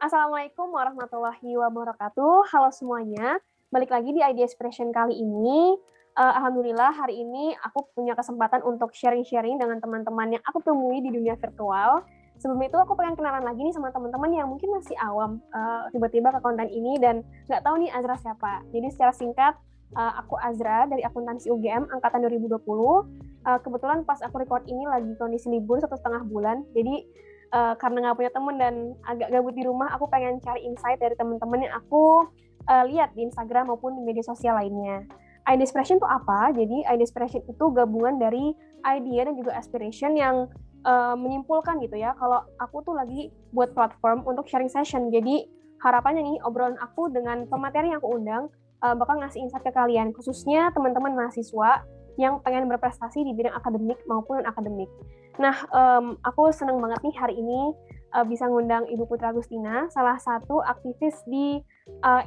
Assalamualaikum warahmatullahi wabarakatuh. Halo semuanya, balik lagi di ID Expression kali ini. Alhamdulillah hari ini aku punya kesempatan untuk sharing-sharing dengan teman-teman yang aku temui di dunia virtual. Sebelum itu aku pengen kenalan lagi nih sama teman-teman yang mungkin masih awam tiba-tiba ke konten ini dan nggak tahu nih Azra siapa. Jadi secara singkat, aku Azra dari akuntansi UGM angkatan 2020. Kebetulan pas aku record ini lagi kondisi libur 1,5 bulan, jadi karena nggak punya temen dan agak gabut di rumah, aku pengen cari insight dari teman-teman yang aku lihat di Instagram maupun di media sosial lainnya. ID Expression itu apa? Jadi ID Expression itu gabungan dari idea dan juga aspiration yang menyimpulkan gitu ya. Kalau aku tuh lagi buat platform untuk sharing session. Jadi harapannya nih obrolan aku dengan pemateri yang aku undang bakal ngasih insight ke kalian, khususnya teman-teman mahasiswa yang pengen berprestasi di bidang akademik maupun non-akademik. Nah, aku senang banget nih hari ini bisa ngundang Ibu Putra Agustina, salah satu aktivis di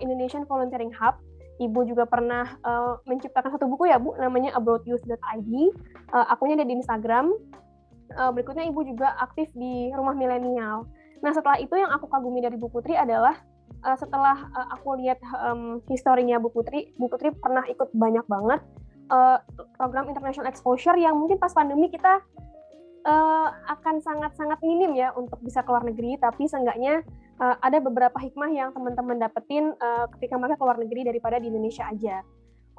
Indonesian Volunteering Hub. Ibu juga pernah menciptakan satu buku ya, Bu, namanya abroadyouth.id. Akunnya ada di Instagram. Berikutnya Ibu juga aktif di Rumah Milenial. Nah, setelah itu yang aku kagumi dari Bu Putri adalah setelah aku lihat historinya Bu Putri pernah ikut banyak banget program international exposure yang mungkin pas pandemi kita akan sangat-sangat minim ya untuk bisa ke luar negeri, tapi seenggaknya ada beberapa hikmah yang teman-teman dapetin ketika mereka ke luar negeri daripada di Indonesia aja.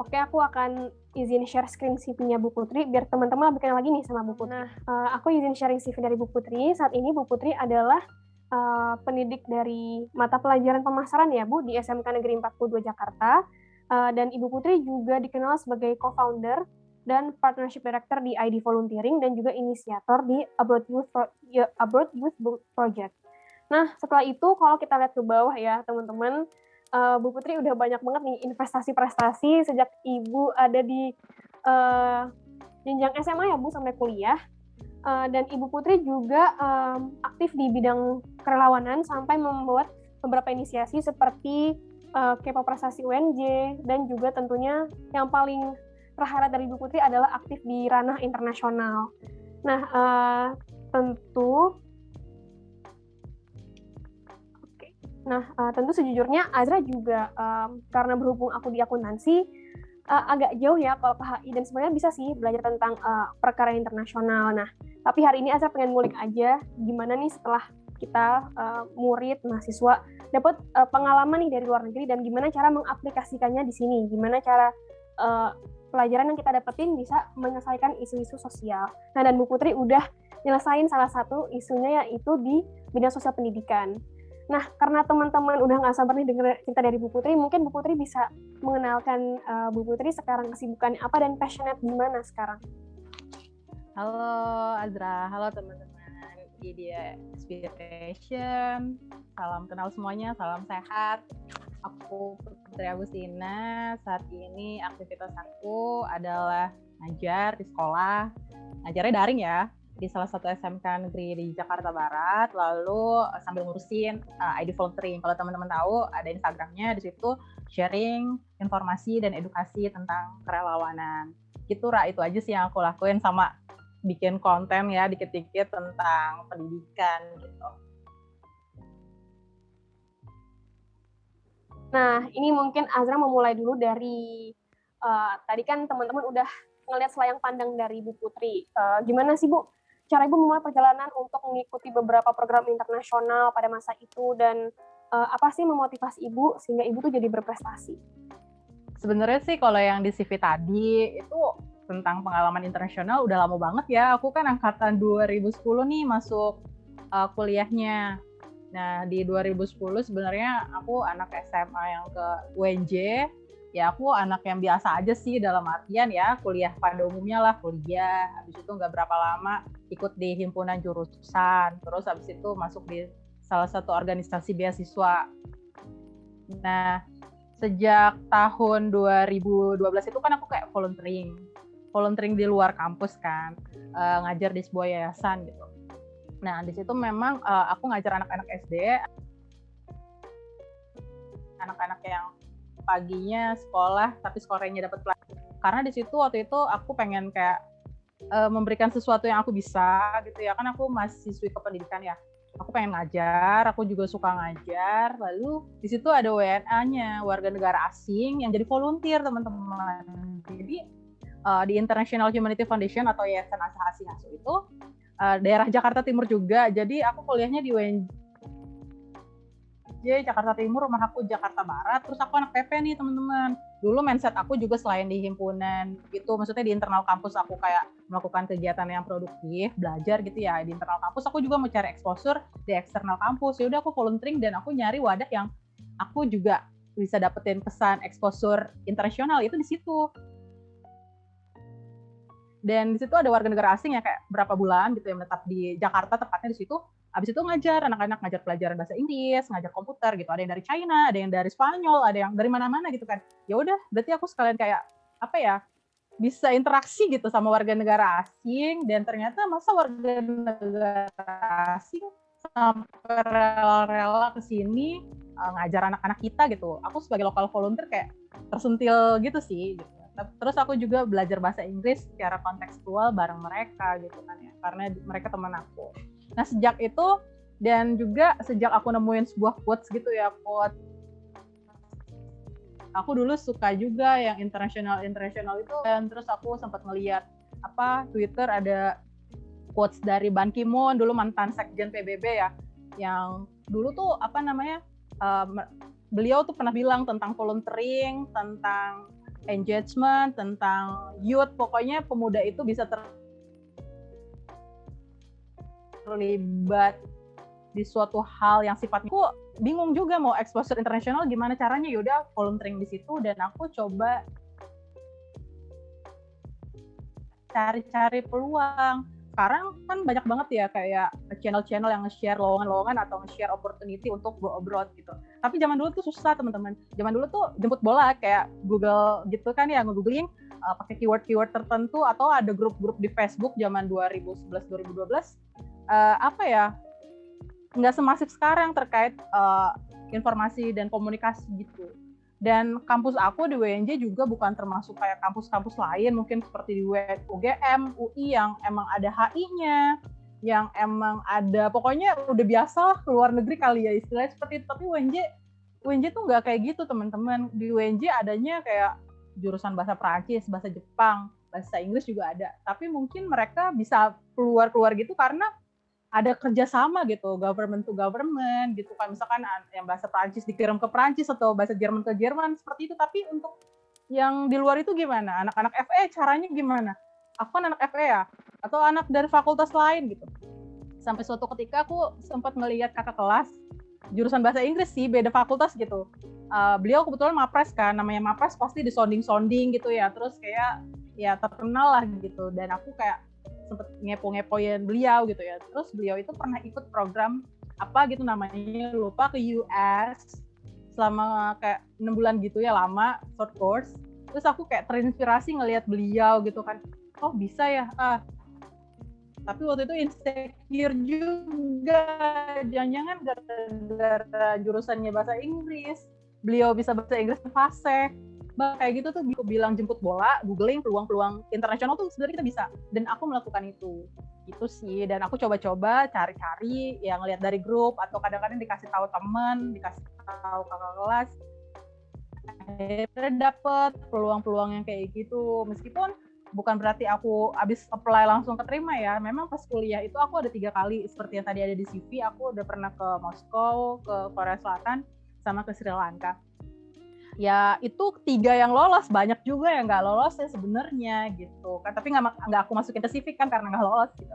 Oke, aku akan izin share screen CV-nya Bu Putri, biar teman-teman lebih kenal lagi nih sama Bu Putri. Nah, aku izin sharing CV dari Bu Putri. Saat ini Bu Putri adalah pendidik dari mata pelajaran pemasaran ya Bu, di SMK Negeri 42 Jakarta. Dan Ibu Putri juga dikenal sebagai co-founder dan Partnership Director di ID Volunteering dan juga inisiator di Abroad Youth Project. Nah, setelah itu kalau kita lihat ke bawah ya teman-teman, Bu Putri udah banyak banget nih investasi prestasi sejak Ibu ada di jenjang SMA ya Bu sampai kuliah. Dan Ibu Putri juga aktif di bidang kerelawanan sampai membuat beberapa inisiasi seperti Kepo Prestasi UNJ dan juga tentunya yang paling terharap dari Ibu Putri adalah aktif di ranah internasional. Nah, tentu sejujurnya Azra juga karena berhubung aku di akuntansi agak jauh ya kalau ke HI dan sebenarnya bisa sih belajar tentang perkara internasional. Nah, tapi hari ini Azra pengen ngulik aja gimana nih setelah kita murid mahasiswa dapat pengalaman nih dari luar negeri dan gimana cara mengaplikasikannya di sini, gimana cara pelajaran yang kita dapetin bisa menyelesaikan isu-isu sosial. Nah, dan Bu Putri udah nyelesain salah satu isunya yaitu di bidang sosial pendidikan. Nah, karena teman-teman udah nggak sabar nih denger cerita dari Bu Putri, mungkin Bu Putri bisa mengenalkan Bu Putri sekarang kesibukannya apa dan passionate di mana sekarang. Halo Azra, halo teman-teman di Inspiration. Salam kenal semuanya, salam sehat. Aku Putri Agustina, saat ini aktivitas aku adalah ngajar di sekolah, ngajarnya daring ya, di salah satu SMK negeri di Jakarta Barat, lalu sambil ngurusin ID Volunteering. Kalau teman-teman tahu, ada Instagramnya, di situ sharing informasi dan edukasi tentang kerelawanan. Gitu, Ra, itu aja sih yang aku lakuin, sama bikin konten ya, dikit-dikit tentang pendidikan gitu. Nah, ini mungkin Azra memulai dulu dari tadi kan teman-teman udah ngelihat selayang pandang dari Bu Putri. Gimana sih Bu, cara Ibu memulai perjalanan untuk mengikuti beberapa program internasional pada masa itu dan apa sih memotivasi Ibu sehingga Ibu tuh jadi berprestasi? Sebenarnya sih kalau yang di CV tadi itu tentang pengalaman internasional udah lama banget ya. Aku kan angkatan 2010 nih masuk kuliahnya. Nah, di 2010 sebenarnya aku anak SMA yang ke UNJ. Ya, aku anak yang biasa aja sih dalam artian ya, kuliah pada umumnya lah, kuliah. Habis itu nggak berapa lama ikut di himpunan jurusan. Terus habis itu masuk di salah satu organisasi beasiswa. Nah, sejak tahun 2012 itu kan aku kayak volunteering di luar kampus kan, ngajar di sebuah yayasan gitu. Nah, di situ memang aku ngajar anak-anak SD, anak-anak yang paginya sekolah tapi sorenya dapat pelajaran. Karena di situ waktu itu aku pengen kayak memberikan sesuatu yang aku bisa gitu ya, kan aku mahasiswi kependidikan ya. aku pengen ngajar, aku juga suka ngajar. Lalu di situ ada WNA-nya, warga negara asing yang jadi volunteer teman-teman. Jadi di International Humanity Foundation atau Yayasan Asa Asing Asuh itu daerah Jakarta Timur juga. Jadi aku kuliahnya di UNJ Jakarta Timur, rumah aku Jakarta Barat. Terus aku anak PP nih teman-teman. Dulu mindset aku juga selain di himpunan gitu, maksudnya di internal kampus aku kayak melakukan kegiatan yang produktif, belajar gitu ya. Di internal kampus aku juga mau cari exposure di eksternal kampus. Ya udah aku volunteering dan aku nyari wadah yang aku juga bisa dapetin pesan exposure internasional itu di situ. Dan di situ ada warga negara asing ya kayak berapa bulan gitu yang menetap di Jakarta, tepatnya di situ. Abis itu ngajar anak-anak, ngajar pelajaran bahasa Inggris, ngajar komputer gitu. Ada yang dari China, ada yang dari Spanyol, ada yang dari mana-mana gitu kan. Ya udah, berarti aku sekalian kayak apa ya, bisa interaksi gitu sama warga negara asing. Dan ternyata masa warga negara asing sampai rela-rela kesini ngajar anak-anak kita gitu. Aku sebagai lokal volunteer kayak tersentil gitu sih gitu. Terus aku juga belajar bahasa Inggris secara kontekstual bareng mereka gitu kan ya, karena mereka teman aku. Nah sejak itu dan juga sejak aku nemuin sebuah quotes gitu ya, quotes aku dulu suka juga yang internasional itu, dan terus aku sempat ngeliat Twitter ada quotes dari Ban Ki-moon, dulu mantan sekjen PBB ya, yang dulu tuh beliau tuh pernah bilang tentang volunteering, tentang engagement, tentang youth, pokoknya pemuda itu bisa terlibat di suatu hal yang sifatnya. Aku bingung juga mau exposure internasional gimana caranya, yaudah volunteering di situ dan aku coba cari-cari peluang. Sekarang kan banyak banget ya kayak channel-channel yang nge-share lowongan-lowongan atau nge-share opportunity untuk go abroad gitu. Tapi zaman dulu tuh susah teman-teman. Zaman dulu tuh jemput bola kayak Google gitu kan ya, nge-googling pakai keyword-keyword tertentu, atau ada grup-grup di Facebook zaman 2011-2012 nggak semasif sekarang terkait informasi dan komunikasi gitu. Dan kampus aku di WNJ juga bukan termasuk kayak kampus-kampus lain, mungkin seperti di UGM, UI yang emang ada HI-nya, yang emang ada, pokoknya udah biasa lah keluar negeri kali ya istilahnya seperti itu. Tapi UNJ tuh nggak kayak gitu teman-teman. Di UNJ adanya kayak jurusan bahasa Perancis, bahasa Jepang, bahasa Inggris juga ada. Tapi mungkin mereka bisa keluar-keluar gitu karena ada kerjasama gitu, government to government gitu kan, misalkan yang bahasa Prancis dikirim ke Prancis atau bahasa Jerman ke Jerman seperti itu. Tapi untuk yang di luar itu gimana? Anak-anak FE caranya gimana? Aku kan anak FE ya, atau anak dari fakultas lain gitu. Sampai suatu ketika aku sempat melihat kakak kelas jurusan bahasa Inggris sih, beda fakultas gitu. Beliau kebetulan mapres kan, namanya mapres pasti disonding-sonding gitu ya, terus kayak ya terkenal lah gitu. Dan aku kayak sempet ngepo-ngepoin beliau gitu ya. Terus beliau itu pernah ikut program gitu namanya, lupa, ke US selama kayak 6 bulan gitu ya, lama, short course. Terus aku kayak terinspirasi ngelihat beliau gitu kan, oh bisa ya. Tapi waktu itu insecure juga, jangan-jangan gara-gara jurusannya bahasa Inggris, beliau bisa bahasa Inggris fasih. Kayak gitu tuh bilang jemput bola, googling peluang-peluang internasional tuh sebenarnya kita bisa. Dan aku melakukan itu sih. Dan aku coba-coba cari-cari yang lihat dari grup, atau kadang-kadang dikasih tahu teman, dikasih tahu kakak kelas. Akhirnya dapet peluang-peluang yang kayak gitu. Meskipun bukan berarti aku abis apply langsung keterima ya. Memang pas kuliah itu aku ada 3 kali, seperti yang tadi ada di CV, aku udah pernah ke Moskow, ke Korea Selatan, sama ke Sri Lanka. Ya itu 3 yang lolos, banyak juga yang nggak lolos ya sebenarnya gitu kan, tapi nggak aku masukin ke CV kan karena nggak lolos gitu.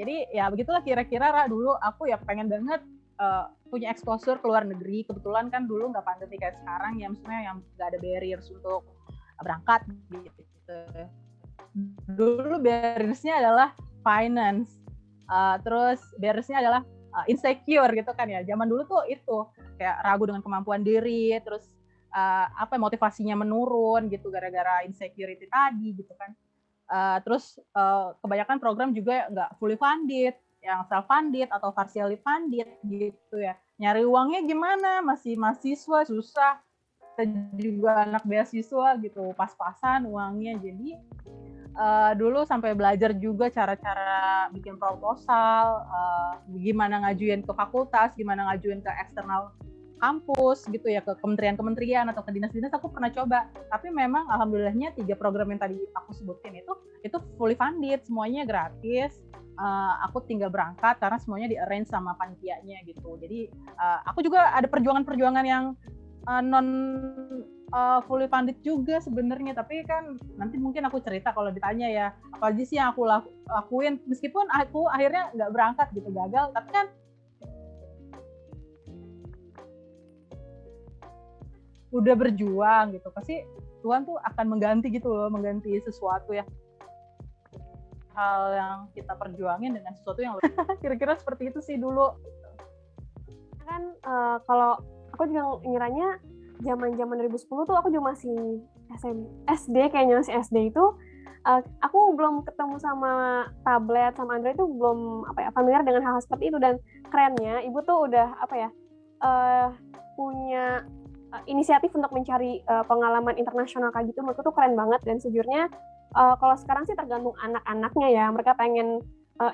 Jadi ya begitulah kira-kira dulu aku ya pengen banget punya exposure ke luar negeri. Kebetulan kan dulu nggak pandemi kayak sekarang ya, maksudnya yang nggak ada barriers untuk berangkat gitu. Dulu barriersnya adalah finance, terus barriersnya adalah insecure gitu kan ya. Zaman dulu tuh itu kayak ragu dengan kemampuan diri, terus motivasinya menurun gitu gara-gara insecurity tadi gitu kan. Terus kebanyakan program juga nggak fully funded, yang self funded atau partially funded gitu ya. Nyari uangnya gimana? Masih mahasiswa susah, juga anak beasiswa gitu, pas-pasan uangnya. Jadi dulu sampai belajar juga cara-cara bikin proposal, gimana ngajuin ke fakultas, gimana ngajuin ke eksternal kampus gitu ya, ke kementerian-kementerian atau ke dinas-dinas aku pernah coba. Tapi memang alhamdulillahnya 3 program yang tadi aku sebutin itu fully funded, semuanya gratis. Aku tinggal berangkat karena semuanya di-arrange sama panitianya gitu. Jadi aku juga ada perjuangan-perjuangan yang non fully funded juga sebenarnya, tapi kan nanti mungkin aku cerita kalau ditanya ya apa aja sih yang aku lakuin, meskipun aku akhirnya nggak berangkat gitu, gagal, tapi kan udah berjuang gitu, pasti Tuhan tuh akan mengganti gitu loh, mengganti sesuatu ya, hal yang kita perjuangin dengan sesuatu yang kira-kira seperti itu sih dulu. Kan kalau aku juga ngiranya zaman 2010 tuh aku juga masih SD, kayaknya masih SD itu aku belum ketemu sama tablet sama Android, itu belum familiar dengan hal-hal seperti itu. Dan kerennya ibu tuh udah punya inisiatif untuk mencari pengalaman internasional kayak gitu. Menurutku tuh keren banget. Dan sejujurnya kalau sekarang sih tergantung anak-anaknya ya, mereka pengen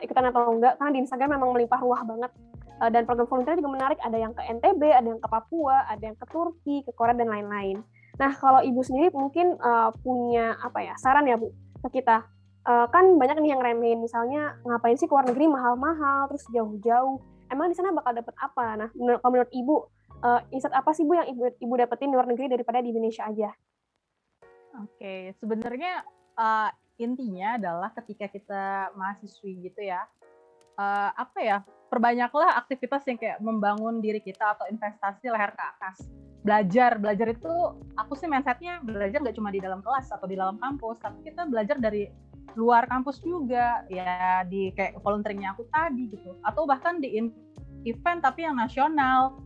ikutan atau enggak, karena di Instagram memang melimpah ruah banget. Dan program volunteer juga menarik, ada yang ke NTB, ada yang ke Papua, ada yang ke Turki, ke Korea, dan lain-lain. Nah, kalau ibu sendiri mungkin punya saran ya Bu ke kita. Kan banyak nih yang remehin, misalnya ngapain sih ke luar negeri mahal-mahal, terus jauh-jauh. Emang di sana bakal dapet apa? Nah, menurut ibu, insight apa sih Bu yang ibu dapetin di luar negeri daripada di Indonesia aja? Oke, sebenarnya intinya adalah ketika kita mahasiswi gitu ya, perbanyaklah aktivitas yang kayak membangun diri kita atau investasi leher ke atas. Belajar itu aku sih mindsetnya belajar nggak cuma di dalam kelas atau di dalam kampus, tapi kita belajar dari luar kampus juga ya, di kayak volunteeringnya aku tadi gitu, atau bahkan di event tapi yang nasional.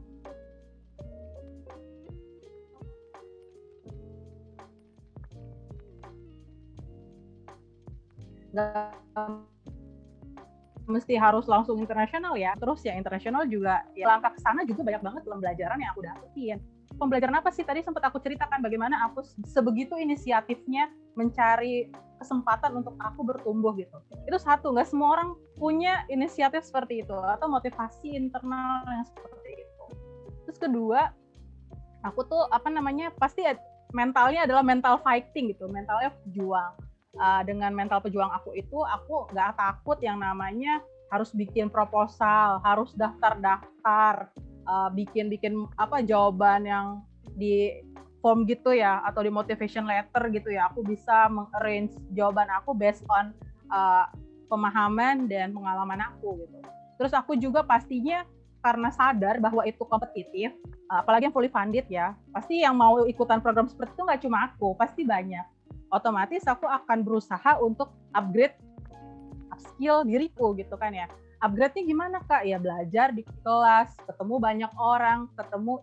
Nggak mesti harus langsung internasional ya. Terus yang internasional juga ya, langkah ke sana juga banyak banget pembelajaran yang aku dapetin. Pembelajaran apa sih? Tadi sempat aku ceritakan bagaimana aku sebegitu inisiatifnya mencari kesempatan untuk aku bertumbuh gitu. Itu satu, nggak semua orang punya inisiatif seperti itu atau motivasi internal yang seperti itu. Terus kedua, aku tuh pasti mentalnya adalah mental fighting gitu, mentalnya pejuang. Dengan mental pejuang aku nggak takut yang namanya harus bikin proposal, harus daftar, bikin jawaban yang di form gitu ya, atau di motivation letter gitu ya. Aku bisa mengarrange jawaban aku based on pemahaman dan pengalaman aku gitu. Terus aku juga pastinya karena sadar bahwa itu kompetitif, apalagi yang fully funded ya, pasti yang mau ikutan program seperti itu nggak cuma aku, pasti banyak. Otomatis aku akan berusaha untuk upgrade skill diriku gitu kan ya. Upgrade-nya gimana Kak? Ya belajar di kelas, ketemu banyak orang, ketemu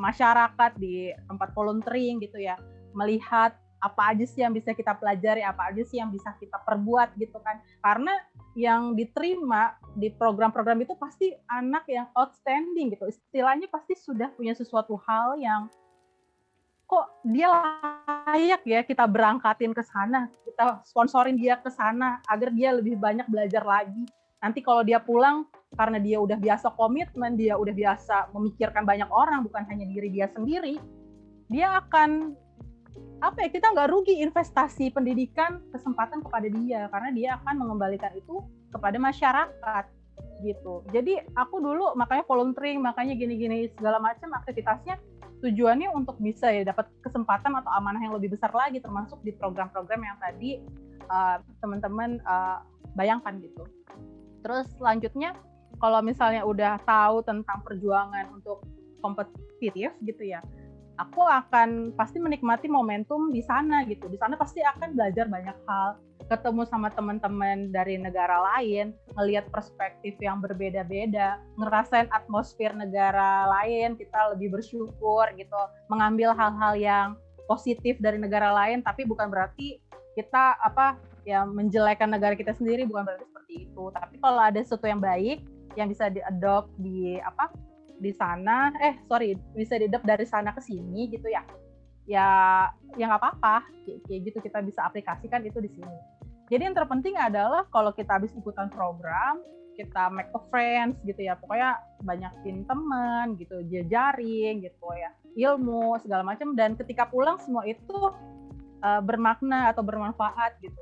masyarakat di tempat volunteering gitu ya. Melihat apa aja sih yang bisa kita pelajari, apa aja sih yang bisa kita perbuat gitu kan. Karena yang diterima di program-program itu pasti anak yang outstanding gitu. Istilahnya pasti sudah punya sesuatu hal yang kok dia layak ya kita berangkatin ke sana, kita sponsorin dia ke sana agar dia lebih banyak belajar lagi. Nanti kalau dia pulang, karena dia udah biasa komitmen, dia udah biasa memikirkan banyak orang, bukan hanya diri dia sendiri, dia akan kita nggak rugi investasi pendidikan, kesempatan kepada dia, karena dia akan mengembalikan itu kepada masyarakat gitu. Jadi aku dulu makanya volunteering, makanya gini-gini segala macam aktivitasnya tujuannya untuk bisa ya dapat kesempatan atau amanah yang lebih besar lagi, termasuk di program-program yang tadi teman-teman bayangkan gitu. Terus selanjutnya kalau misalnya udah tahu tentang perjuangan untuk kompetitif gitu ya, aku akan pasti menikmati momentum di sana gitu. Di sana pasti akan belajar banyak hal, ketemu sama teman-teman dari negara lain, ngelihat perspektif yang berbeda-beda, ngerasain atmosfer negara lain, kita lebih bersyukur gitu, mengambil hal-hal yang positif dari negara lain, tapi bukan berarti kita menjelekan negara kita sendiri, bukan berarti seperti itu. Tapi kalau ada sesuatu yang baik yang bisa di-adopt di sana, bisa di-adopt dari sana ke sini gitu ya nggak apa-apa, kayak gitu kita bisa aplikasikan itu di sini. Jadi yang terpenting adalah kalau kita habis ikutan program, kita make a friends gitu ya, pokoknya banyakin teman gitu, jejaring gitu ya, ilmu segala macam, dan ketika pulang semua itu bermakna atau bermanfaat gitu.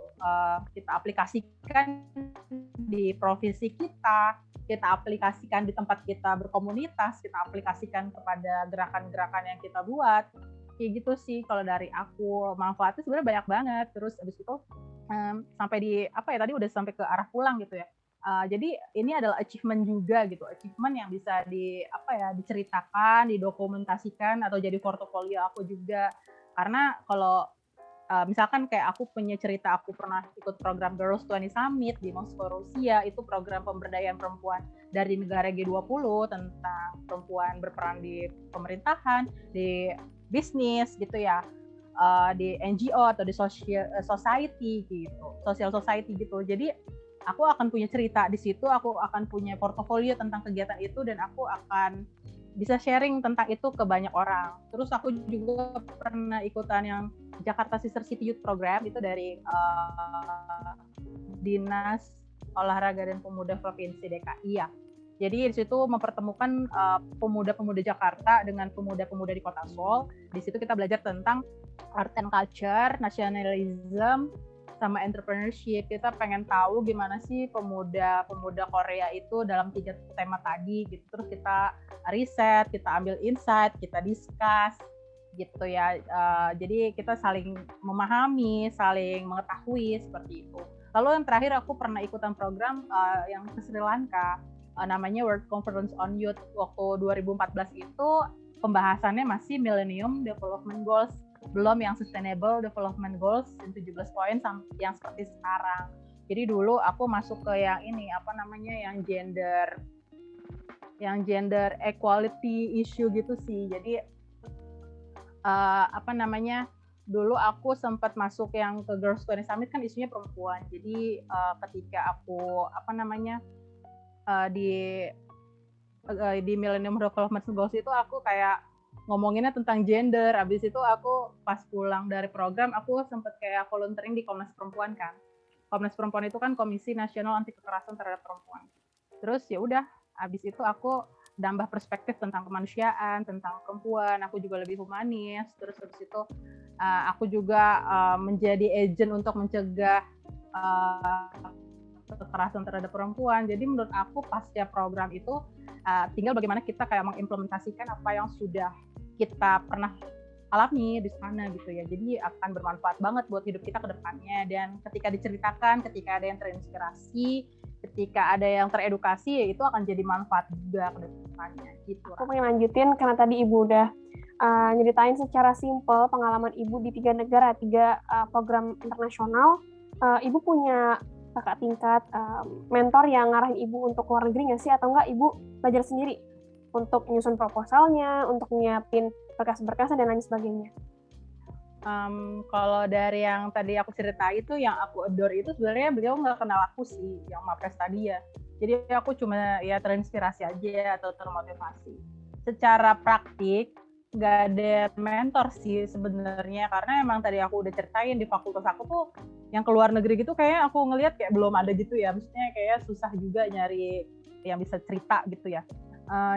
Kita aplikasikan di provinsi kita aplikasikan di tempat kita berkomunitas, kita aplikasikan kepada gerakan-gerakan yang kita buat. Kayak gitu sih kalau dari aku, manfaatnya sebenarnya banyak banget. Terus abis itu sampai di tadi udah sampai ke arah pulang gitu ya. Jadi ini adalah achievement juga gitu, achievement yang bisa diceritakan, didokumentasikan atau jadi portofolio aku juga. Karena kalau misalkan kayak aku punya cerita, aku pernah ikut program Girls 20 Summit di Moskow, Rusia, itu program pemberdayaan perempuan dari negara G20 tentang perempuan berperan di pemerintahan, di bisnis gitu ya, di NGO atau di social society gitu. Jadi aku akan punya cerita di situ, aku akan punya portofolio tentang kegiatan itu, dan aku akan bisa sharing tentang itu ke banyak orang. Terus aku juga pernah ikutan yang Jakarta Sister City Youth Program, itu dari Dinas Olahraga dan Pemuda Provinsi DKI ya. Jadi di situ mempertemukan pemuda-pemuda Jakarta dengan pemuda-pemuda di Kota Seoul. Di situ kita belajar tentang art and culture, nationalism, sama entrepreneurship. Kita pengen tahu gimana sih pemuda-pemuda Korea itu dalam 3 tema tadi gitu. Terus kita riset, kita ambil insight, kita discuss gitu ya. Jadi kita saling memahami, saling mengetahui seperti itu. Lalu yang terakhir aku pernah ikutan program yang ke Sri Lanka, namanya World Conference on Youth. Waktu 2014 itu pembahasannya masih Millennium Development Goals, belum yang Sustainable Development Goals yang 17 poin yang seperti sekarang. Jadi dulu aku masuk ke yang ini yang gender equality issue gitu sih. Jadi dulu aku sempat masuk yang ke Girls 20 Summit, kan isunya perempuan. Jadi ketika aku di Millennium Development Goals itu aku kayak ngomonginnya tentang gender. Abis itu aku pas pulang dari program, aku sempat kayak volunteering di Komnas Perempuan kan. Komnas Perempuan itu kan Komisi Nasional Anti Kekerasan Terhadap Perempuan. Terus ya udah, abis itu aku nambah perspektif tentang kemanusiaan, tentang perempuan. Aku juga lebih humanis. Terus abis itu aku juga menjadi agent untuk mencegah kekerasan terhadap perempuan. Jadi menurut aku pasca program itu tinggal bagaimana kita kayak mengimplementasikan apa yang sudah kita pernah alami di sana gitu ya. Jadi akan bermanfaat banget buat hidup kita ke depannya. Dan ketika diceritakan, ketika ada yang terinspirasi, ketika ada yang teredukasi, ya itu akan jadi manfaat juga ke depannya gitu. Aku pengen lanjutin karena tadi Ibu udah nyeritain secara simpel pengalaman Ibu di 3 negara, 3 program internasional. Ibu punya kakak tingkat, mentor yang ngarahin Ibu untuk keluar negeri nggak sih? Atau nggak Ibu belajar sendiri untuk nyusun proposalnya, untuk nyiapin berkas-berkasan dan lain sebagainya? Kalau dari yang tadi aku cerita itu, yang aku adore itu sebenarnya beliau nggak kenal aku sih, yang Mapres tadi ya. Jadi aku cuma ya terinspirasi aja atau termotivasi. Secara praktik nggak ada mentor sih sebenarnya, karena emang tadi aku udah ceritain di fakultas aku tuh yang keluar negeri gitu kayak aku ngelihat kayak belum ada gitu ya, maksudnya kayak susah juga nyari yang bisa cerita gitu ya.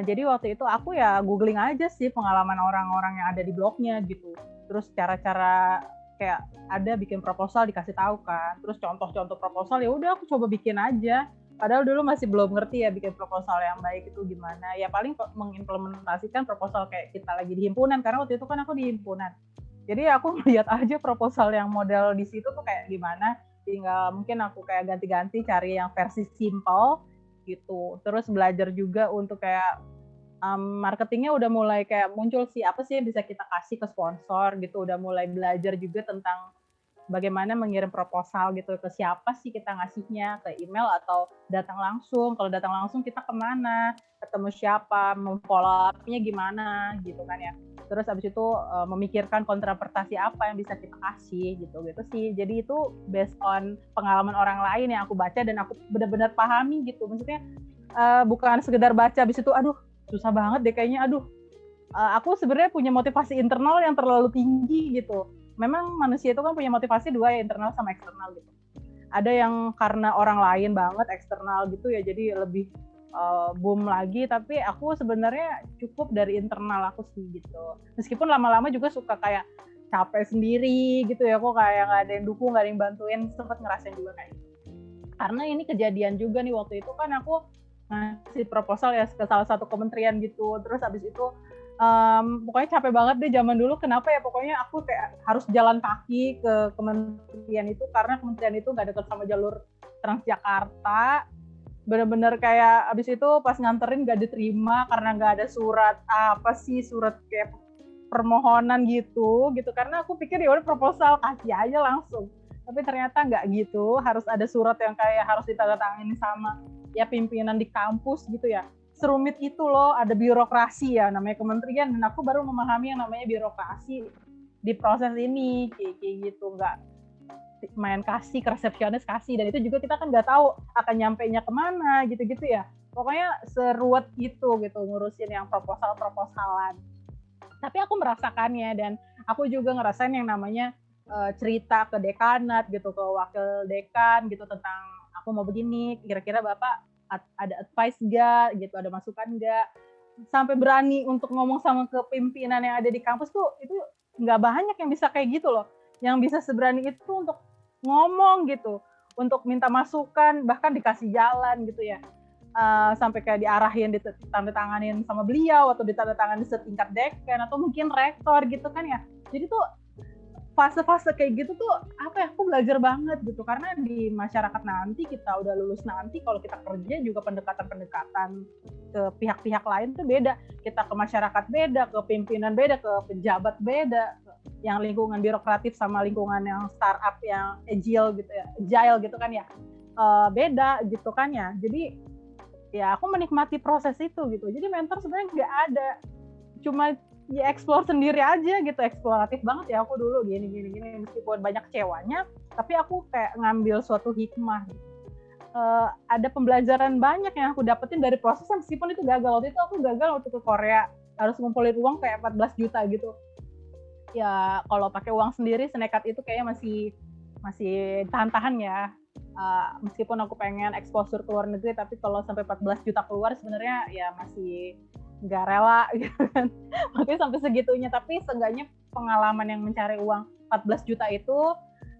Jadi waktu itu aku ya googling aja sih pengalaman orang-orang yang ada di blognya gitu, terus cara-cara kayak ada bikin proposal dikasih tahu kan, terus contoh-contoh proposal ya udah aku coba bikin aja. Padahal dulu masih belum ngerti ya bikin proposal yang baik itu gimana. Ya paling mengimplementasikan proposal kayak kita lagi di himpunan, karena waktu itu kan aku di himpunan. Jadi aku lihat aja proposal yang model di situ tuh kayak gimana. Tinggal mungkin aku kayak ganti-ganti cari yang versi simple gitu. Terus belajar juga untuk kayak marketingnya udah mulai kayak muncul sih, apa sih yang bisa kita kasih ke sponsor gitu. Udah mulai belajar juga tentang bagaimana mengirim proposal gitu, ke siapa sih kita ngasihnya, ke email atau datang langsung. Kalau datang langsung kita kemana, ketemu siapa, follow up-nya gimana gitu kan ya. Terus abis itu memikirkan kontrapartasi apa yang bisa kita kasih gitu sih. Jadi itu based on pengalaman orang lain yang aku baca dan aku benar-benar pahami gitu. Maksudnya bukan sekedar baca abis itu aduh susah banget deh kayaknya, aku sebenarnya punya motivasi internal yang terlalu tinggi gitu. Memang manusia itu kan punya motivasi 2 ya, internal sama eksternal gitu. Ada yang karena orang lain banget eksternal gitu ya, jadi lebih boom lagi. Tapi aku sebenarnya cukup dari internal aku sih gitu. Meskipun lama-lama juga suka kayak capek sendiri gitu ya, kok kayak nggak ada yang dukung, nggak ada yang bantuin, sempet ngerasain juga kayak gitu. Karena ini kejadian juga nih, waktu itu kan aku ngasih proposal ya ke salah satu kementerian gitu, terus abis itu pokoknya capek banget deh zaman dulu. Kenapa ya, pokoknya aku kayak harus jalan kaki ke kementerian itu, karena kementerian itu nggak deket sama jalur Transjakarta. Bener-bener kayak abis itu pas nganterin nggak diterima karena nggak ada surat surat kayak permohonan gitu karena aku pikir ya udah proposal kasih aja langsung, tapi ternyata nggak gitu, harus ada surat yang kayak harus ditandatangani sama ya pimpinan di kampus gitu ya. Serumit itu loh, ada birokrasi ya namanya kementerian, dan aku baru memahami yang namanya birokrasi di proses ini kayak gitu. Nggak main kasih ke resepsionis kasih, dan itu juga kita kan nggak tahu akan nyampainya kemana gitu ya. Pokoknya seruat itu gitu ngurusin yang proposalan. Tapi aku merasakannya, dan aku juga ngerasain yang namanya cerita ke dekanat gitu, ke wakil dekan gitu tentang aku mau begini, kira-kira Bapak ada advice nggak gitu, ada masukan nggak, sampai berani untuk ngomong sama ke pimpinan yang ada di kampus tuh, itu nggak banyak yang bisa kayak gitu loh, yang bisa seberani itu untuk ngomong gitu, untuk minta masukan, bahkan dikasih jalan gitu ya. Sampai kayak diarahin, ditandatanganin sama beliau, atau ditandatanganin setingkat dekan, atau mungkin rektor gitu kan ya. Jadi tuh fase-fase kayak gitu tuh aku belajar banget gitu, karena di masyarakat nanti, kita udah lulus nanti, kalau kita kerja juga pendekatan ke pihak-pihak lain tuh beda. Kita ke masyarakat beda, ke pimpinan beda, ke pejabat beda, yang lingkungan birokratif sama lingkungan yang startup yang agile gitu kan ya, beda gitu kan ya. Jadi ya aku menikmati proses itu gitu. Jadi mentor sebenarnya nggak ada, cuma ya explore sendiri aja gitu, eksploratif banget ya aku dulu gini, meskipun banyak kecewanya, tapi aku kayak ngambil suatu hikmah. Ada pembelajaran banyak yang aku dapetin dari prosesnya, meskipun itu gagal. Waktu itu aku gagal waktu ke Korea, harus ngumpulin uang kayak 14 juta gitu. Ya kalau pakai uang sendiri senekat itu kayaknya masih tahan-tahan ya. Meskipun aku pengen exposure ke luar negeri, tapi kalau sampai 14 juta keluar sebenarnya ya masih nggak rela gitu kan. Makanya sampai segitunya, tapi seenggaknya pengalaman yang mencari uang 14 juta itu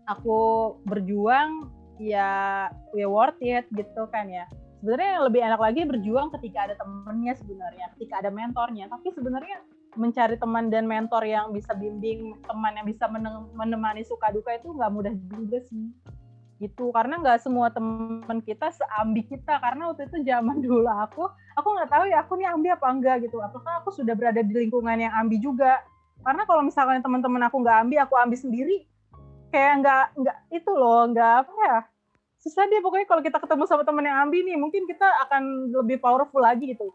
aku berjuang ya worth it gitu kan ya. Sebenarnya lebih enak lagi berjuang ketika ada temennya sebenarnya, ketika ada mentornya. Tapi sebenarnya mencari teman dan mentor yang bisa bimbing, teman yang bisa menemani suka duka itu nggak mudah juga sih gitu, karena nggak semua teman kita seambi kita. Karena waktu itu zaman dulu aku nggak tahu ya aku nih ambi apa enggak gitu, apakah aku sudah berada di lingkungan yang ambi juga. Karena kalau misalkan teman-teman aku nggak ambi, aku ambi sendiri, kayak nggak itu loh, nggak apa ya, susah deh pokoknya. Kalau kita ketemu sama teman yang ambi nih, mungkin kita akan lebih powerful lagi gitu,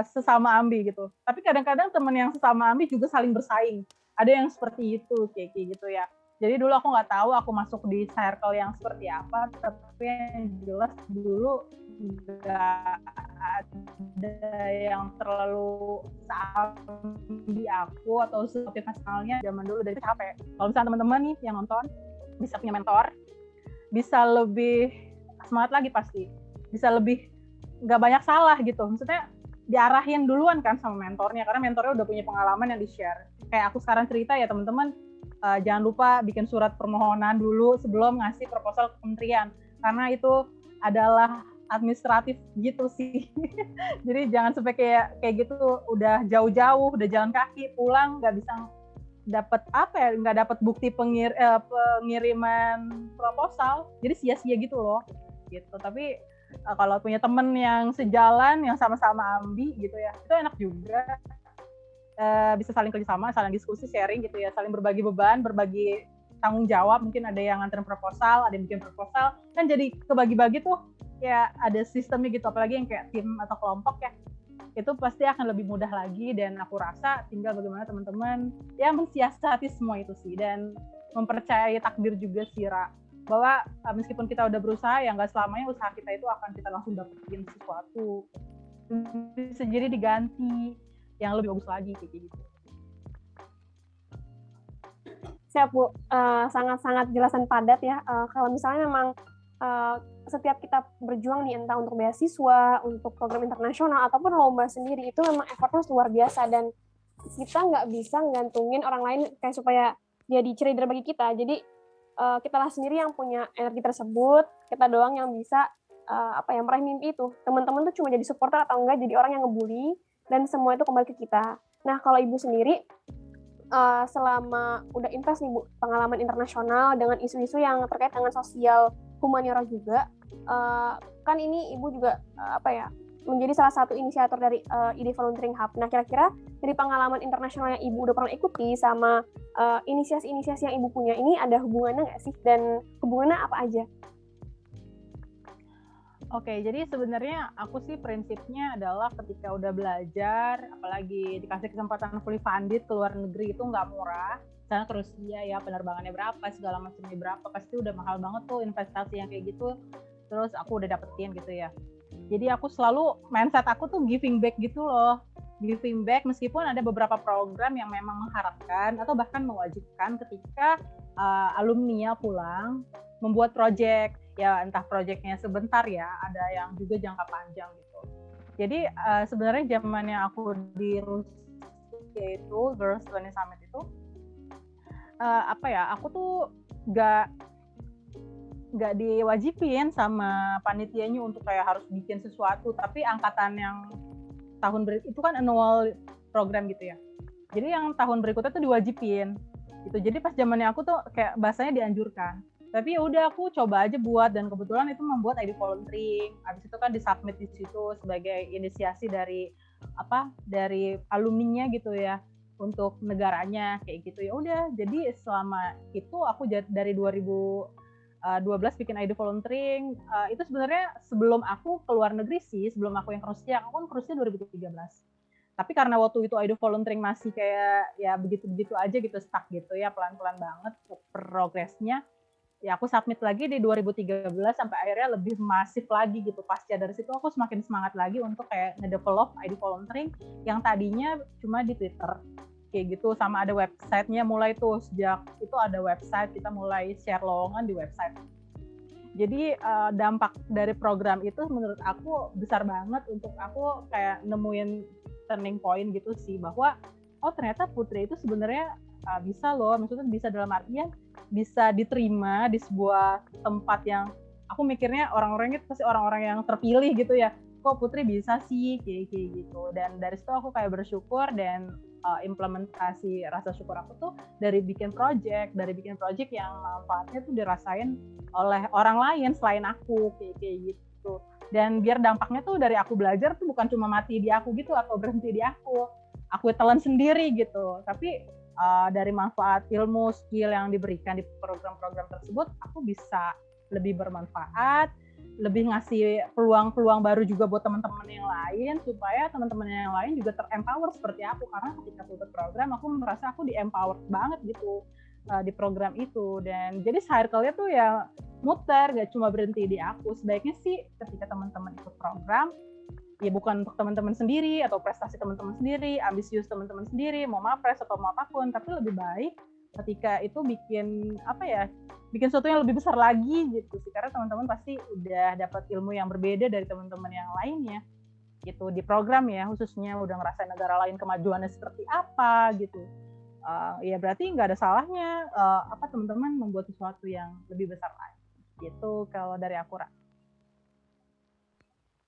sesama ambi gitu. Tapi kadang-kadang teman yang sesama ambi juga saling bersaing, ada yang seperti itu kayak gitu ya. Jadi dulu aku nggak tahu aku masuk di circle yang seperti apa, tapi yang jelas dulu nggak ada yang terlalu seambi aku atau motivasionalnya zaman dulu, dari capek. Kalau misalnya teman-teman nih yang nonton bisa punya mentor, bisa lebih semangat lagi pasti, bisa lebih nggak banyak salah gitu. Maksudnya diarahin duluan kan sama mentornya, karena mentornya udah punya pengalaman yang di-share. Kayak aku sekarang cerita ya teman-teman, jangan lupa bikin surat permohonan dulu sebelum ngasih proposal ke kementerian, karena itu adalah administratif gitu sih. Jadi jangan sampai kayak gitu udah jauh-jauh, udah jalan kaki pulang nggak bisa dapat nggak dapat bukti pengiriman proposal, jadi sia-sia gitu loh gitu. Tapi kalau punya temen yang sejalan, yang sama-sama ambi gitu ya, itu enak juga. Bisa saling kerjasama, saling diskusi, sharing gitu ya, saling berbagi beban, berbagi tanggung jawab. Mungkin ada yang nganterin proposal, ada yang bikin proposal, kan jadi kebagi-bagi tuh, ya ada sistemnya gitu. Apalagi yang kayak tim atau kelompok ya, itu pasti akan lebih mudah lagi. Dan aku rasa tinggal bagaimana teman-teman ya mensiasati semua itu sih, dan mempercayai takdir juga sih, Ra, bahwa meskipun kita udah berusaha, ya nggak selamanya usaha kita itu akan kita langsung dapetin sesuatu, bisa jadi diganti yang lebih bagus lagi kayak gitu. Siap Bu, sangat-sangat jelas dan padat ya. Kalau misalnya memang setiap kita berjuang nih, entah untuk beasiswa, untuk program internasional, ataupun lomba sendiri, itu memang effortnya luar biasa, dan kita nggak bisa ngantungin orang lain kayak supaya jadi cheerleader bagi kita. Jadi kita lah sendiri yang punya energi tersebut, kita doang yang bisa meraih mimpi itu. Teman-teman tuh cuma jadi supporter atau enggak jadi orang yang ngebully, dan semua itu kembali ke kita. Nah, kalau Ibu sendiri selama udah invest nih Bu, pengalaman internasional dengan isu-isu yang terkait dengan sosial humaniora juga, kan ini Ibu juga menjadi salah satu inisiator dari ID Volunteering Hub. Nah, kira-kira dari pengalaman internasional yang Ibu udah pernah ikuti sama inisiasi-inisiasi yang Ibu punya ini ada hubungannya nggak sih? Dan hubungannya apa aja? Oke, jadi sebenarnya aku sih prinsipnya adalah ketika udah belajar, apalagi dikasih kesempatan fully funded ke luar negeri, itu nggak murah. Misalnya ke Rusia ya, penerbangannya berapa, segala macamnya berapa, pasti udah mahal banget tuh investasi yang kayak gitu. Terus aku udah dapetin gitu ya. Jadi aku selalu, mindset aku tuh giving back gitu loh. Giving back meskipun ada beberapa program yang memang mengharapkan atau bahkan mewajibkan ketika alumni pulang membuat project. Ya entah projectnya sebentar ya, ada yang juga jangka panjang gitu. Jadi sebenarnya zamannya aku di Rusia itu, Girls 20 Summit itu, aku tuh nggak diwajibin sama panitianya untuk kayak harus bikin sesuatu, tapi angkatan yang tahun itu kan annual program gitu ya. Jadi yang tahun berikutnya tuh diwajibin gitu. Jadi pas zamannya aku tuh kayak bahasanya dianjurkan. Tapi ya udah aku coba aja buat, dan kebetulan itu membuat ID volunteering. Habis itu kan disubmit di situ sebagai inisiasi dari alumninya gitu ya untuk negaranya kayak gitu. Ya udah, jadi selama itu aku dari 2012 bikin ID volunteering. Itu sebenarnya sebelum aku ke luar negeri sih, sebelum aku yang ke Rusia. Aku kan ke Rusia 2013. Tapi karena waktu itu ID volunteering masih kayak ya begitu-begitu aja gitu, stuck gitu ya, pelan-pelan banget progresnya. Ya aku submit lagi di 2013 sampai akhirnya lebih masif lagi gitu. Pasca dari situ aku semakin semangat lagi untuk kayak ngedevelop ID volunteering yang tadinya cuma di Twitter kayak gitu, sama ada websitenya mulai tuh. Sejak itu ada website, kita mulai share lowongan di website. Jadi dampak dari program itu menurut aku besar banget untuk aku kayak nemuin turning point gitu sih, bahwa ternyata Putri itu sebenarnya bisa loh, maksudnya bisa dalam artian bisa diterima di sebuah tempat yang aku mikirnya orang-orangnya itu pasti orang-orang yang terpilih gitu ya, kok Putri bisa sih kayak gitu. Dan dari situ aku kayak bersyukur, dan implementasi rasa syukur aku tuh dari bikin project yang manfaatnya tuh dirasain oleh orang lain selain aku kayak gitu. Dan biar dampaknya tuh dari aku belajar tuh bukan cuma mati di aku gitu atau berhenti di aku telan sendiri gitu, tapi dari manfaat ilmu, skill yang diberikan di program-program tersebut, aku bisa lebih bermanfaat, lebih ngasih peluang-peluang baru juga buat teman-teman yang lain, supaya teman-teman yang lain juga terempower seperti aku. Karena ketika aku ikut program, aku merasa aku di-empower banget gitu di program itu. Dan jadi circle-nya tuh ya muter, gak cuma berhenti di aku. Sebaiknya sih ketika teman-teman ikut program, ya bukan untuk teman-teman sendiri atau prestasi teman-teman sendiri, ambisius teman-teman sendiri, mau mapres atau mau apapun, tapi lebih baik ketika itu bikin sesuatu yang lebih besar lagi gitu sih, karena teman-teman pasti udah dapat ilmu yang berbeda dari teman-teman yang lainnya gitu di program ya, khususnya udah ngerasain negara lain kemajuannya seperti apa gitu. Ya berarti nggak ada salahnya teman-teman membuat sesuatu yang lebih besar lagi gitu kalau dari aku.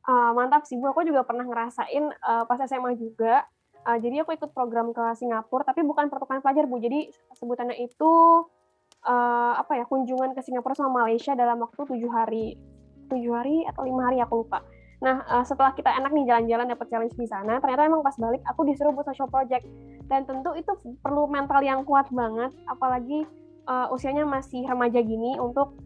Mantap sih Bu, aku juga pernah ngerasain pas SMA juga. Jadi aku ikut program ke Singapura, tapi bukan pertukaran pelajar Bu. Jadi sebutannya itu kunjungan ke Singapura sama Malaysia dalam waktu 7 hari atau 5 hari, aku lupa. Nah, setelah kita enak nih jalan-jalan dapat challenge di sana, ternyata emang pas balik aku disuruh buat social project. Dan tentu itu perlu mental yang kuat banget, apalagi usianya masih remaja gini, untuk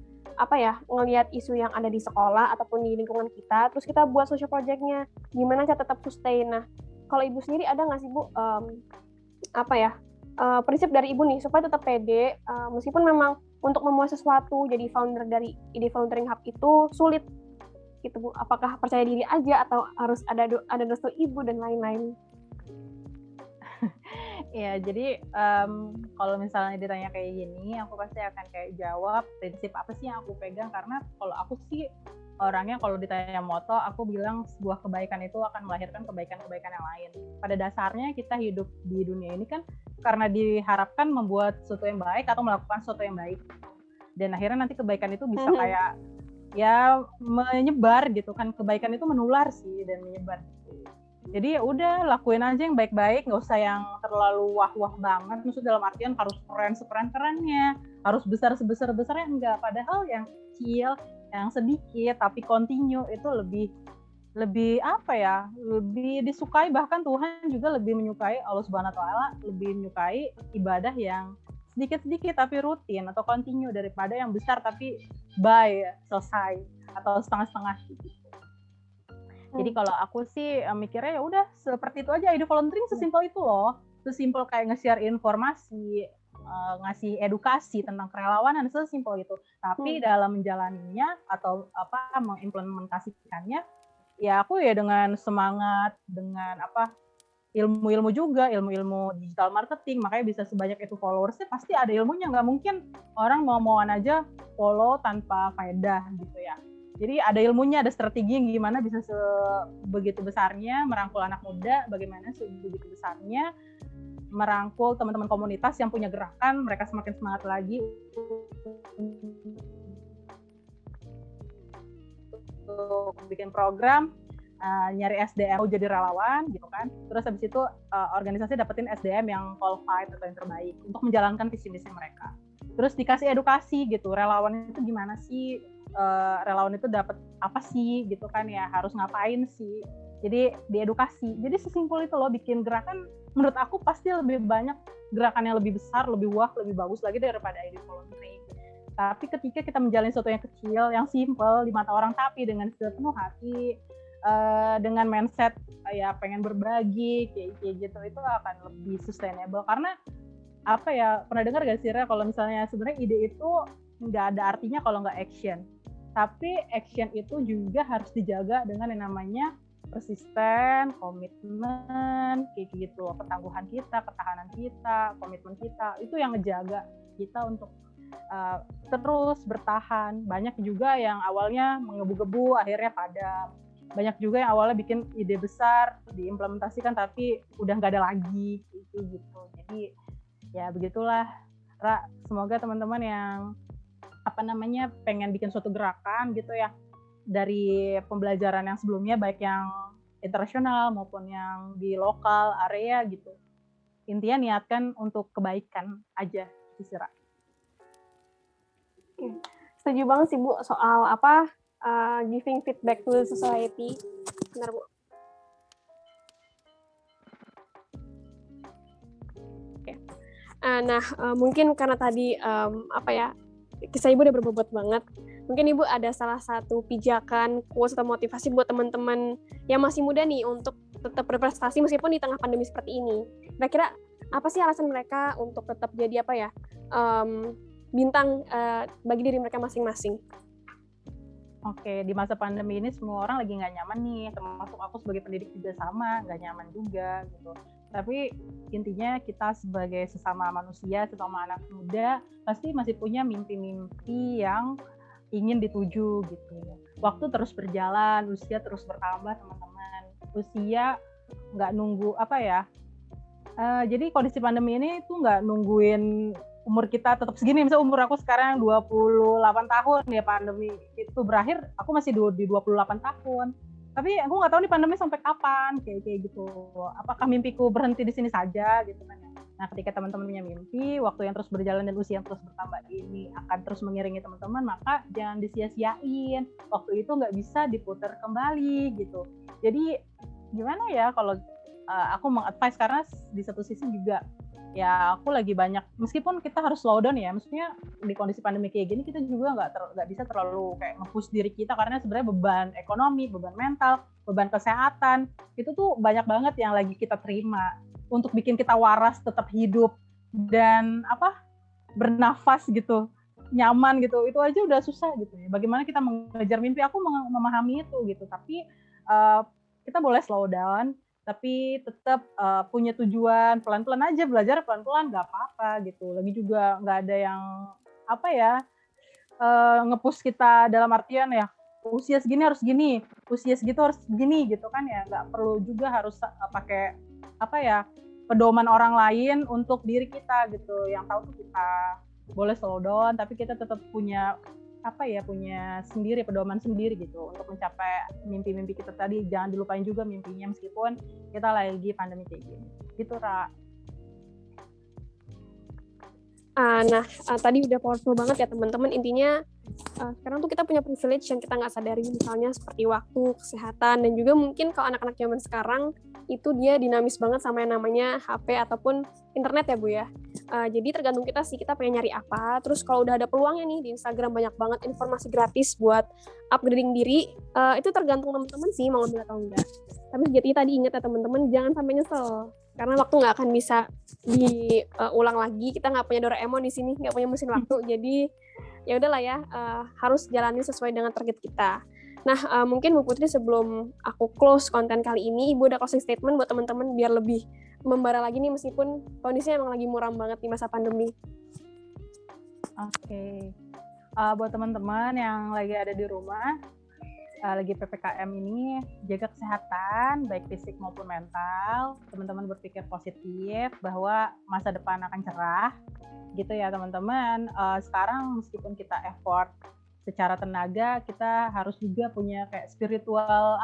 ngelihat isu yang ada di sekolah ataupun di lingkungan kita, terus kita buat social project-nya, gimana cara tetap sustain. Nah, kalau Ibu sendiri ada nggak sih Bu, prinsip dari Ibu nih, supaya tetap pede, meskipun memang untuk memulai sesuatu, jadi founder dari ID Volunteering Hub itu sulit, gitu Bu. Apakah percaya diri aja, atau harus ada restu Ibu, dan lain-lain? Ya, jadi kalau misalnya ditanya kayak gini, aku pasti akan kayak jawab prinsip apa sih yang aku pegang, karena kalau aku sih orangnya kalau ditanya moto, aku bilang sebuah kebaikan itu akan melahirkan kebaikan-kebaikan yang lain. Pada dasarnya kita hidup di dunia ini kan karena diharapkan membuat sesuatu yang baik atau melakukan sesuatu yang baik. Dan akhirnya nanti kebaikan itu bisa kayak ya menyebar gitu kan, kebaikan itu menular sih dan menyebar. Jadi ya udah lakuin aja yang baik-baik, nggak usah yang terlalu wah-wah banget. Maksud dalam artian harus keren sekeren-kerennya, harus besar sebesar-besarnya, enggak. Padahal yang kecil, yang sedikit tapi continue itu lebih apa ya? Lebih disukai, bahkan Tuhan juga lebih menyukai, Allah Subhanahu wa taala lebih menyukai ibadah yang sedikit-sedikit tapi rutin atau continue daripada yang besar tapi selesai atau setengah-setengah gitu. Jadi kalau aku sih mikirnya ya udah seperti itu aja. Ide volunteering sesimpel itu loh, sesimpel kayak nge-share informasi, ngasih edukasi tentang kerelawanan, sesimpel itu. Tapi dalam menjalaninya atau mengimplementasikannya, ya aku ya dengan semangat, dengan ilmu-ilmu juga, ilmu-ilmu digital marketing, makanya bisa sebanyak itu followersnya, pasti ada ilmunya. Nggak mungkin orang mau-mauan aja follow tanpa faedah gitu ya. Jadi ada ilmunya, ada strategi yang gimana bisa sebegitu besarnya merangkul anak muda, bagaimana sebegitu besarnya merangkul teman-teman komunitas yang punya gerakan, mereka semakin semangat lagi untuk bikin program, nyari SDM mau jadi relawan gitu kan. Terus habis itu organisasi dapetin SDM yang qualified atau yang terbaik untuk menjalankan visi misi mereka. Terus dikasih edukasi gitu, relawan itu gimana sih? Relawan itu dapat apa sih gitu kan ya, harus ngapain sih, jadi diedukasi. Jadi sesimpel itu loh bikin gerakan. Menurut aku pasti lebih banyak gerakan yang lebih besar, lebih lebih bagus lagi daripada ide volunteering. Tapi ketika kita menjalani sesuatu yang kecil, yang simple di mata orang, tapi dengan sepenuh hati, dengan mindset ya pengen berbagi kayak gitu, itu akan lebih sustainable. Karena apa ya, pernah dengar gak sih Ra, kalau misalnya sebenarnya ide itu nggak ada artinya kalau nggak action. Tapi action itu juga harus dijaga dengan yang namanya persisten, komitmen, kayak gitu. Ketangguhan kita, ketahanan kita, komitmen kita, itu yang ngejaga kita untuk terus bertahan. Banyak juga yang awalnya menggebu-gebu, akhirnya padam. Banyak juga yang awalnya bikin ide besar, diimplementasikan, tapi udah nggak ada lagi, gitu. Jadi ya begitulah, Ra. Semoga teman-teman yang pengen bikin suatu gerakan gitu ya, dari pembelajaran yang sebelumnya, baik yang internasional maupun yang di lokal area gitu, intinya niatkan untuk kebaikan aja, Ra. Setuju banget sih Bu soal giving feedback to society. Benar Bu. Nah, mungkin karena tadi kisah Ibu udah berbobot banget. Mungkin Ibu ada salah satu pijakan, quotes atau motivasi buat teman-teman yang masih muda nih untuk tetap berprestasi meskipun di tengah pandemi seperti ini. Kira-kira apa sih alasan mereka untuk tetap jadi bintang bagi diri mereka masing-masing? Oke, di masa pandemi ini semua orang lagi nggak nyaman nih, termasuk aku sebagai pendidik juga sama, nggak nyaman juga gitu. Tapi intinya kita sebagai sesama manusia, sesama anak muda, pasti masih punya mimpi-mimpi yang ingin dituju gitu. Waktu terus berjalan, usia terus bertambah teman-teman. Usia nggak nunggu jadi kondisi pandemi ini tuh nggak nungguin umur kita tetap segini. Misalnya umur aku sekarang 28 tahun ya, pandemi itu berakhir aku masih di 28 tahun. Tapi aku nggak tahu nih pandemi sampai kapan, kayak gitu. Apakah mimpiku berhenti di sini saja gitu kan? Nah, ketika teman-teman punya mimpi, waktu yang terus berjalan dan usia yang terus bertambah ini akan terus mengiringi teman-teman, maka jangan disia-siain. Waktu itu nggak bisa diputar kembali gitu. Jadi gimana ya kalau aku mengadvise, karena di satu sisi juga ya aku lagi banyak, meskipun kita harus slow down ya, maksudnya di kondisi pandemi kayak gini kita juga nggak bisa terlalu kayak nge-push diri kita, karena sebenarnya beban ekonomi, beban mental, beban kesehatan itu tuh banyak banget yang lagi kita terima untuk bikin kita waras, tetap hidup dan bernafas gitu, nyaman gitu. Itu aja udah susah gitu ya. Bagaimana kita mengejar mimpi? Aku memahami itu gitu, tapi kita boleh slow down, tapi tetap punya tujuan, pelan-pelan aja belajar, pelan-pelan nggak apa-apa gitu. Lagi juga nggak ada yang apa ya, nge-push kita dalam artian ya, usia segini harus gini, usia segitu harus begini gitu kan ya, nggak perlu juga harus pakai apa ya, pedoman orang lain untuk diri kita gitu. Yang tahu tuh kita. Boleh slow down, tapi kita tetap punya apa ya, punya sendiri, pedoman sendiri gitu untuk mencapai mimpi-mimpi kita tadi. Jangan dilupain juga mimpinya meskipun kita lagi pandemi kayak gini. Gitu, Ra. Nah, tadi udah powerful banget ya teman-teman. Intinya sekarang tuh kita punya privilege yang kita nggak sadari, misalnya seperti waktu, kesehatan, dan juga mungkin kalau anak-anak zaman sekarang itu dia dinamis banget sama yang namanya HP ataupun internet ya Bu ya. Jadi tergantung kita sih, kita pengen nyari apa. Terus kalau udah ada peluangnya nih, di Instagram banyak banget informasi gratis buat upgrading diri. Itu tergantung teman-teman sih mau ambil atau enggak. Tapi sejatinya tadi ingat ya teman-teman, jangan sampai nyesel. Karena waktu nggak akan bisa diulang lagi. Kita nggak punya Doraemon di sini, nggak punya mesin waktu. Jadi ya udahlah ya, harus jalani sesuai dengan target kita. Nah, mungkin Bu Putri sebelum aku close konten kali ini, Ibu ada closing statement buat teman-teman biar lebih membara lagi nih meskipun kondisinya emang lagi muram banget di masa pandemi. Oke. Buat teman-teman yang lagi ada di rumah, lagi PPKM ini, jaga kesehatan, baik fisik maupun mental. Teman-teman berpikir positif bahwa masa depan akan cerah. Gitu ya teman-teman. Sekarang meskipun kita effort secara tenaga, kita harus juga punya kayak spiritual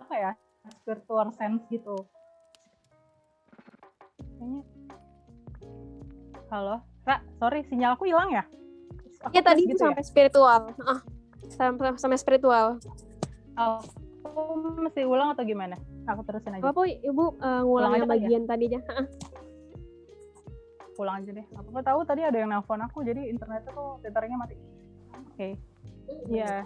apa ya, spiritual sense gitu. Kayaknya halo, Ra, sorry sinyalku hilang ya? Iya tadi gitu sampai ya? Spiritual. Sampai spiritual. Aku mesti ulang atau gimana? Aku terusin aja. Apa Ibu ngulang yang bagian tadi aja? Pulang aja deh. Aku tahu tadi ada yang nelpon aku, jadi internetnya tuh filternya mati. Oke. Iya.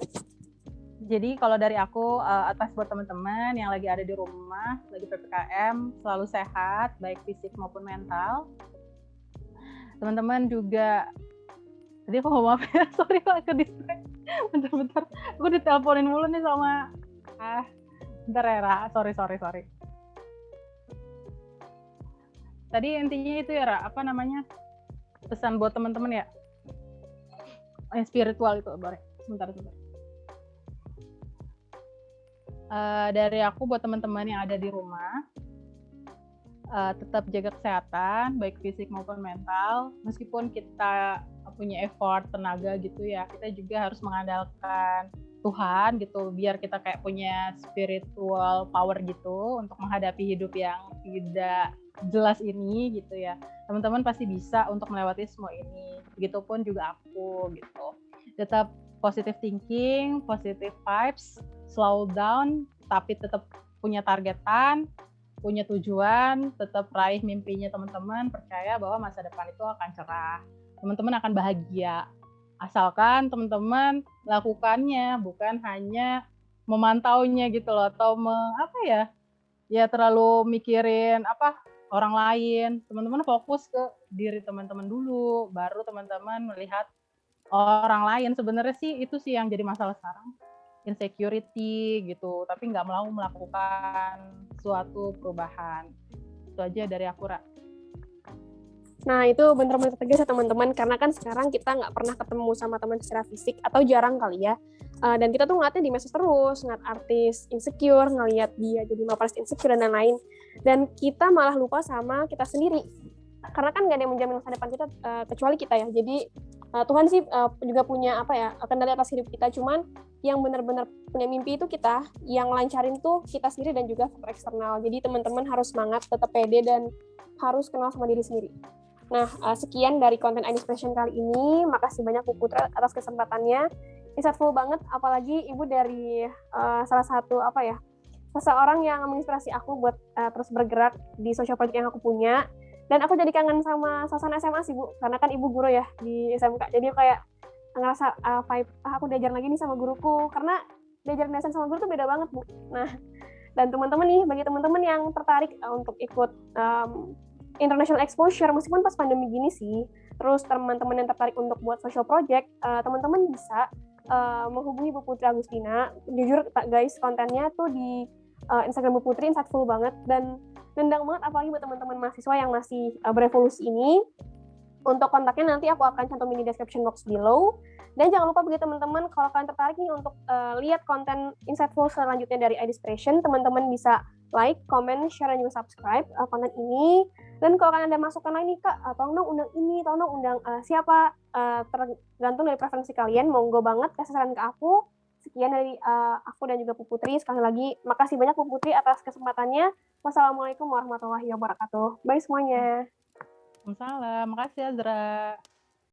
Jadi kalau dari aku, advice buat teman-teman yang lagi ada di rumah, lagi PPKM, selalu sehat, baik fisik maupun mental. Teman-teman juga, tadi aku maaf ya, sorry lah ke distract. Bentar-bentar, aku diteleponin mulu nih sama, bentar ya Ra, sorry. Tadi intinya itu ya Ra, apa namanya, pesan buat teman-teman ya, spiritual itu, sebentar. Dari aku buat teman-teman yang ada di rumah, tetap jaga kesehatan, baik fisik maupun mental. Meskipun kita punya effort, tenaga gitu ya, kita juga harus mengandalkan Tuhan gitu, biar kita kayak punya spiritual power gitu untuk menghadapi hidup yang tidak jelas ini gitu ya. Teman-teman pasti bisa untuk melewati semua ini. Begitupun juga aku gitu. Tetap positive thinking, positive vibes, slow down, tapi tetap punya targetan, punya tujuan, tetap raih mimpinya teman-teman, percaya bahwa masa depan itu akan cerah. Teman-teman akan bahagia. Asalkan teman-teman lakukannya, bukan hanya memantaunya gitu loh, atau ya terlalu mikirin orang lain. Teman-teman fokus ke diri teman-teman dulu, baru teman-teman melihat orang lain. Sebenarnya sih itu sih yang jadi masalah sekarang, insecurity gitu, tapi nggak mau melakukan suatu perubahan. Itu aja dari aku, Ra. Nah itu bener-bener tegas ya teman-teman, karena kan sekarang kita nggak pernah ketemu sama teman secara fisik atau jarang kali ya, dan kita tuh ngeliatnya di medsos terus, ngeliat artis insecure, ngeliat dia jadi maparas insecure dan lain-lain, dan kita malah lupa sama kita sendiri, karena kan nggak ada yang menjamin masa depan kita kecuali kita ya. Jadi Tuhan sih juga punya kendali atas hidup kita, cuman yang benar-benar punya mimpi itu kita, yang lancarin tuh kita sendiri dan juga faktor eksternal. Jadi teman-teman harus semangat, tetap pede, dan harus kenal sama diri sendiri. Nah, sekian dari konten Inspiration kali ini. Makasih banyak Bu Putri atas kesempatannya. Insightful banget, apalagi Ibu dari salah satu seseorang yang menginspirasi aku buat terus bergerak di social project yang aku punya. Dan aku jadi kangen sama suasana SMA sih Bu, karena kan Ibu guru ya di SMK. Jadi kayak ngerasa vibe aku diajar lagi nih sama guruku, karena diajar desain sama guru tuh beda banget, Bu. Nah, dan teman-teman nih, bagi teman-teman yang tertarik untuk ikut international exposure, meskipun pas pandemi gini sih, terus teman-teman yang tertarik untuk buat social project, teman-teman bisa menghubungi Bu Putri Agustina. Jujur guys, kontennya tuh di Instagram Bu Putri insightful banget dan nendang banget, apalagi buat teman-teman mahasiswa yang masih berevolusi ini. Untuk kontaknya nanti aku akan cantumin di description box below. Dan jangan lupa bagi teman-teman, kalau kalian tertarik nih untuk lihat konten insightful selanjutnya dari iDispression, teman-teman bisa like, comment, share, dan juga subscribe konten ini. Dan kalau kalian ada masukan lain nih, Kak, tolong dong undang ini, tolong dong undang siapa, tergantung dari preferensi kalian, monggo banget kasih saran ke aku. Sekian dari aku dan juga Bu Putri. Sekali lagi, makasih banyak Bu Putri atas kesempatannya. Wassalamualaikum warahmatullahi wabarakatuh. Bye semuanya. Waalaikumsalam. Makasih Azra.